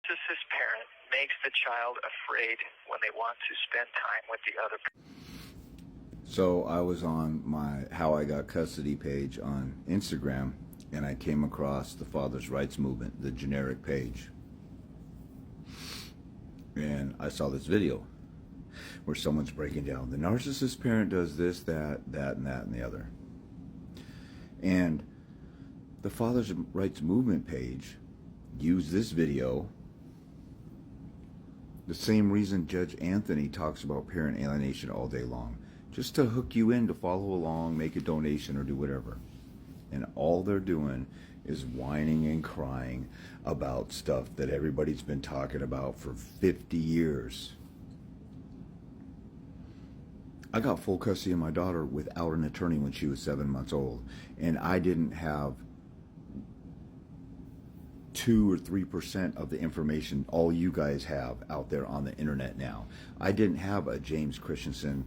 narcissist parent makes the child afraid when they want to spend time with the other parent. So I was on my How I Got Custody page on Instagram, and I came across the Father's Rights Movement, the generic page. And I saw this video where someone's breaking down the narcissist parent does this, that, and that, and the other. And the Father's Rights Movement page used this video, the same reason Judge Anthony talks about parent alienation all day long, just to hook you in to follow along, make a donation, or do whatever. And all they're doing is whining and crying about stuff that everybody's been talking about for 50 years. I got full custody of my daughter without an attorney when she was 7 months old, and I didn't have 2 or 3% of the information all you guys have out there on the internet now. I didn't have a James Christensen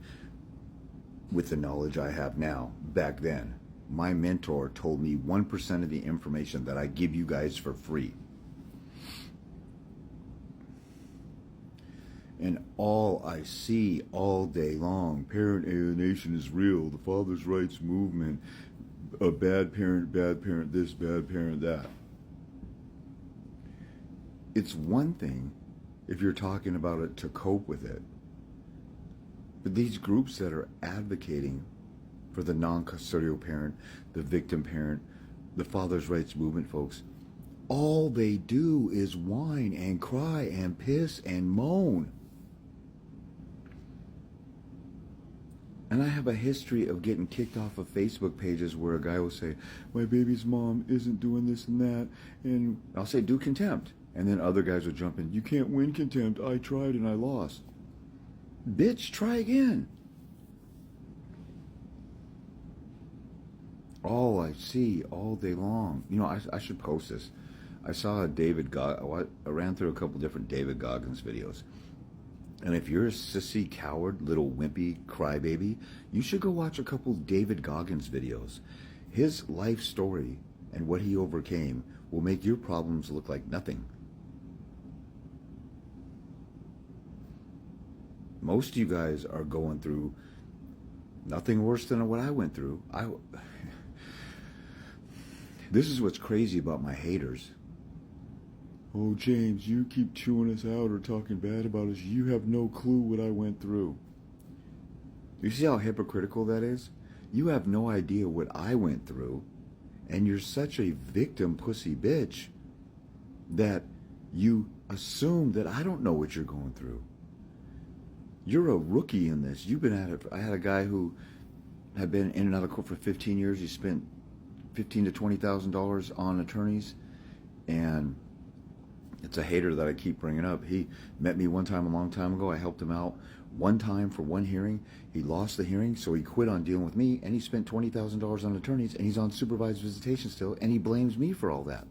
with the knowledge I have now back then. My mentor told me 1% of the information that I give you guys for free. And all I see all day long, parent alienation is real, the Father's Rights Movement, a bad parent this, bad parent that. It's one thing if you're talking about it to cope with it. But these groups that are advocating for the non-custodial parent, the victim parent, the Father's Rights Movement folks, all they do is whine and cry and piss and moan. And I have a history of getting kicked off of Facebook pages where a guy will say, my baby's mom isn't doing this and that, and I'll say, do contempt. And then other guys will jump in, you can't win contempt, I tried and I lost. Bitch, try again. All I see all day long. You know, I should post this. I saw a I ran through a couple different David Goggins videos. And if you're a sissy, coward, little wimpy crybaby, you should go watch a couple David Goggins videos. His life story and what he overcame will make your problems look like nothing. Most of you guys are going through nothing worse than what I went through. This is what's crazy about my haters. Oh, James, you keep chewing us out or talking bad about us. You have no clue what I went through. You see how hypocritical that is? You have no idea what I went through, and you're such a victim pussy bitch that you assume that I don't know what you're going through. You're a rookie in this. You've been at it. I had a guy who had been in and out of court for 15 years. He spent $15,000 to $20,000 on attorneys, and it's a hater that I keep bringing up. He met me one time a long time ago. I helped him out one time for one hearing. He lost the hearing, so he quit on dealing with me, and he spent $20,000 on attorneys, and he's on supervised visitation still, and he blames me for all that.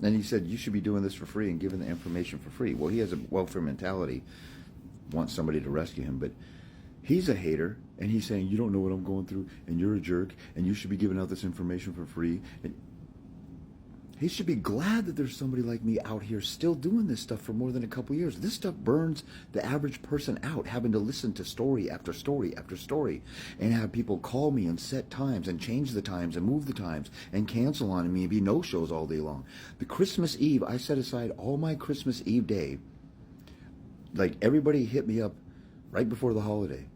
And he said, you should be doing this for free and giving the information for free. Well, he has a welfare mentality, wants somebody to rescue him, but he's a hater, and he's saying, you don't know what I'm going through, and you're a jerk, and you should be giving out this information for free. And he should be glad that there's somebody like me out here still doing this stuff for more than a couple years. This stuff burns the average person out, having to listen to story after story after story, and have people call me and set times and change the times and move the times and cancel on me and be no-shows all day long. The Christmas Eve, I set aside all my Christmas Eve day. Like, everybody hit me up right before the holiday.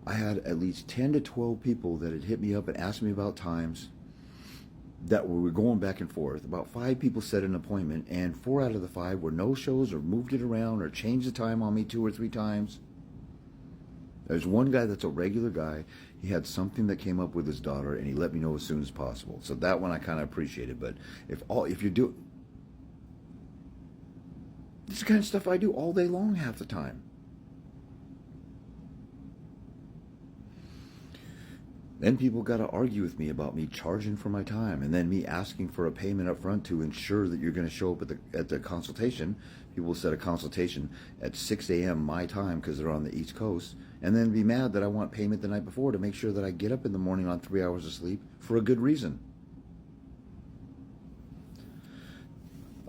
I had at least 10 to 12 people that had hit me up and asked me about times that we were going back and forth. About 5 people set an appointment, and 4 out of the 5 were no-shows or moved it around or changed the time on me 2 or 3 times. There's one guy that's a regular guy. He had something that came up with his daughter, and he let me know as soon as possible. So that one I kind of appreciated. But if you do, this is the kind of stuff I do all day long half the time. Then people got to argue with me about me charging for my time, and then me asking for a payment up front to ensure that you're going to show up at the consultation. People set a consultation at 6 a.m. my time because they're on the East Coast, and then be mad that I want payment the night before to make sure that I get up in the morning on 3 hours of sleep for a good reason.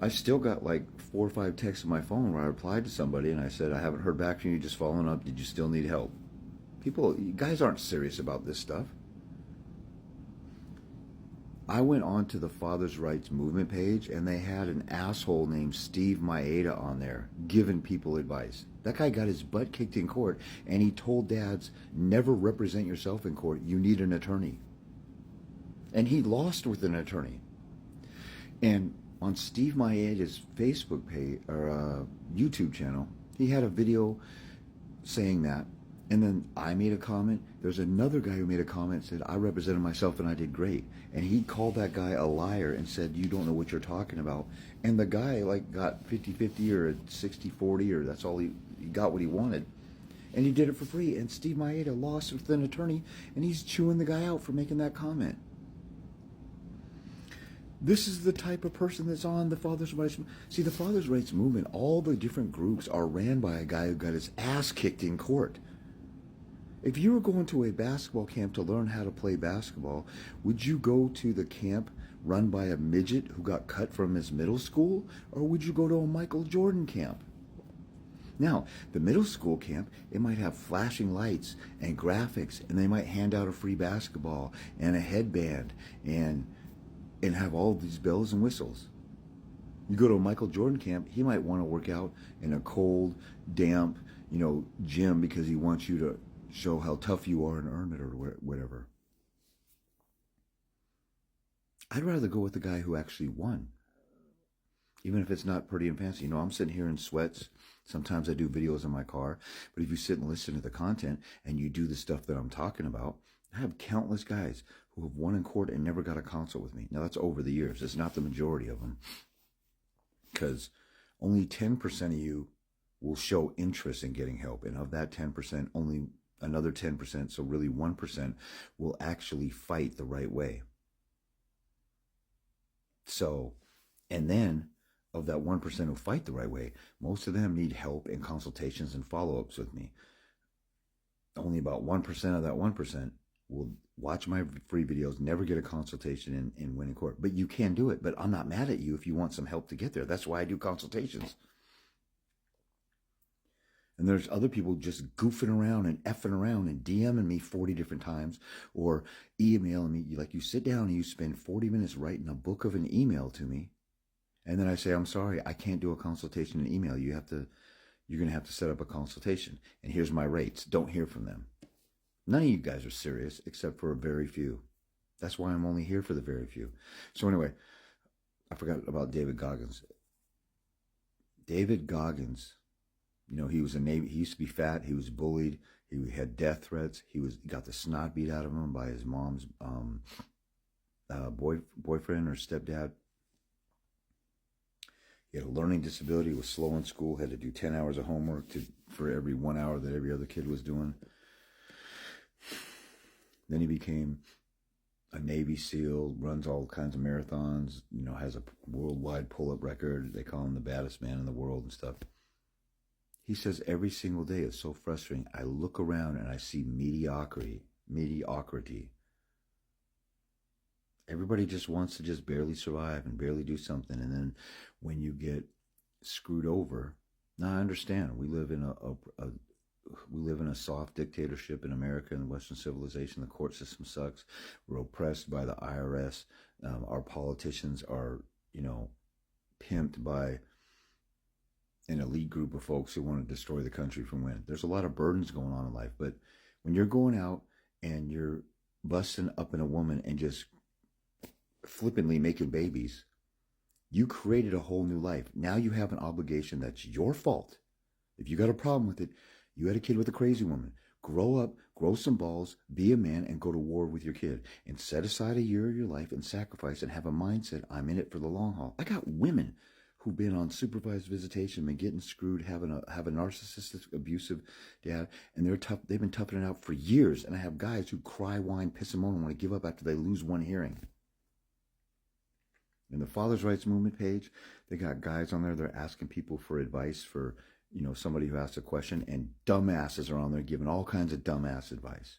I still got like 4 or 5 texts on my phone where I replied to somebody and I said, I haven't heard back from you, just following up. Did you still need help? People, you guys aren't serious about this stuff. I went on to the Father's Rights Movement page and they had an asshole named Steve Maeda on there giving people advice. That guy got his butt kicked in court and he told dads, never represent yourself in court. You need an attorney. And he lost with an attorney. And on Steve Maeda's Facebook page or YouTube channel, he had a video saying that. And then I made a comment. There's another guy who made a comment and said, I represented myself and I did great. And he called that guy a liar and said, you don't know what you're talking about. And the guy like got 50-50 or 60-40 or that's all he got what he wanted. And he did it for free. And Steve Maeda lost with an attorney and he's chewing the guy out for making that comment. This is the type of person that's on the Father's Rights. See, the Father's Rights Movement, all the different groups are ran by a guy who got his ass kicked in court. If you were going to a basketball camp to learn how to play basketball, would you go to the camp run by a midget who got cut from his middle school? Or would you go to a Michael Jordan camp? Now, the middle school camp, it might have flashing lights and graphics, and they might hand out a free basketball and a headband and have all these bells and whistles. You go to a Michael Jordan camp, he might want to work out in a cold, damp, gym because he wants you to show how tough you are and earn it or whatever. I'd rather go with the guy who actually won. Even if it's not pretty and fancy. I'm sitting here in sweats. Sometimes I do videos in my car. But if you sit and listen to the content and you do the stuff that I'm talking about, I have countless guys who have won in court and never got a consult with me. Now, that's over the years. It's not the majority of them. Because only 10% of you will show interest in getting help. And of that 10%, only another 10%, so really 1%, will actually fight the right way. So, and then of that 1% who fight the right way, most of them need help and consultations and follow-ups with me. Only about 1% of that 1% will watch my free videos, never get a consultation and win in court. But you can do it. But I'm not mad at you if you want some help to get there. That's why I do consultations. And there's other people just goofing around and effing around and DMing me 40 different times or emailing me. Like, you sit down and you spend 40 minutes writing a book of an email to me. And then I say, I'm sorry, I can't do a consultation in email. You're going to have to set up a consultation. And here's my rates. Don't hear from them. None of you guys are serious except for a very few. That's why I'm only here for the very few. So anyway, I forgot about David Goggins. David Goggins, he was a Navy. He used to be fat. He was bullied. He had death threats. He got the snot beat out of him by his mom's boyfriend or stepdad. He had a learning disability, was slow in school, had to do 10 hours of homework for every 1 hour that every other kid was doing. Then he became a Navy SEAL, runs all kinds of marathons, has a worldwide pull-up record. They call him the baddest man in the world and stuff. He says every single day it's so frustrating. I look around and I see mediocrity. Everybody just wants to just barely survive and barely do something. And then when you get screwed over, now I understand. We live in a soft dictatorship in America and Western civilization. The court system sucks. We're oppressed by the IRS. Our politicians are, pimped by an elite group of folks who want to destroy the country from within. There's a lot of burdens going on in life. But when you're going out and you're busting up in a woman and just flippantly making babies, you created a whole new life. Now you have an obligation that's your fault. If you got a problem with it, you had a kid with a crazy woman. Grow up, grow some balls, be a man, and go to war with your kid. And set aside a year of your life and sacrifice and have a mindset, I'm in it for the long haul. I got women who've been on supervised visitation, been getting screwed, have a narcissistic, abusive dad, and they've been toughing it out for years. And I have guys who cry, whine, piss and moan and want to give up after they lose one hearing. In the Father's Rights Movement page, they got guys on there. They're asking people for advice for, somebody who asked a question, and dumbasses are on there giving all kinds of dumbass advice.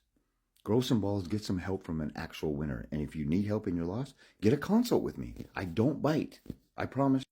Grow some balls, get some help from an actual winner. And if you need help in your loss, get a consult with me. I don't bite. I promise.